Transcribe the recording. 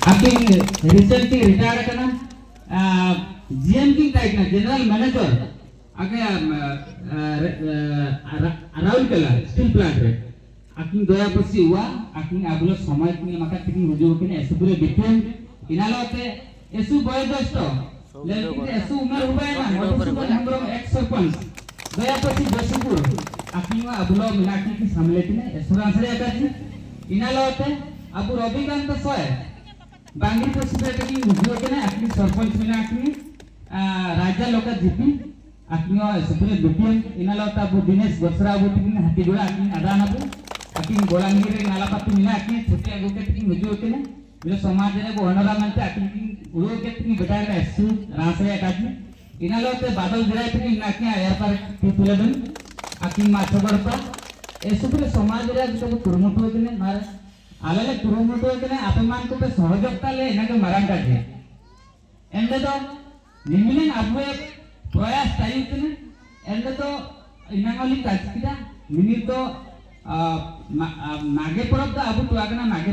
आकिन recently retire करना GM की type ना जनरल मैनेजर आके राहुल केला स्टील प्लांट रे आकिन दया पसी हुआ आकिन आबुलो समय की माका तिकिन हुजो किने एसुपुरे बिटुन इनालोते एसु बयोदस्त लेकिन एसु उमर हुबे ना मधुसूदन हेम्ब्रम एक्स सरपंच दया पसी जसुपुर आकिन आबुलो मिलाकी की सामले किने एसुरांस रे आकाजी इनालोते अबु रविकांत सोय बांगी पसिबेट की हुजो किने आकिन सरपंच मिला आकिन राजा लोका जीपी आकिन एसुपुरे बिटुन इनालोता अबु दिनेश बसरा अबु तिकिन हातीगोड़ा आकिन आदानाबु आकिन गोलांगी रे नालापाती मिला आकिन छोटे आगो के तिकिन हुजो किने बिलो समाज रे गोहनरा मानते आकिन उड़ो के तिकिन बेटा रे एसु रासरे आकाजी इनालोते बादल गिराय तिकिन नाकिन आयर पर तुलेदन आकिन माछगड़पा एसुपुरे समाज रे जो कुरुमुटो किने मार आलेले कुरुमुटो किने अपमान को पे सहयोगता ले इनाके मरांगा जे एंडे तो निमिलिन आबुए प्रयास ताई किने एंडे तो इनांगली काचकिदा मिनि तो मागे परब दा आबु तो आगना मागे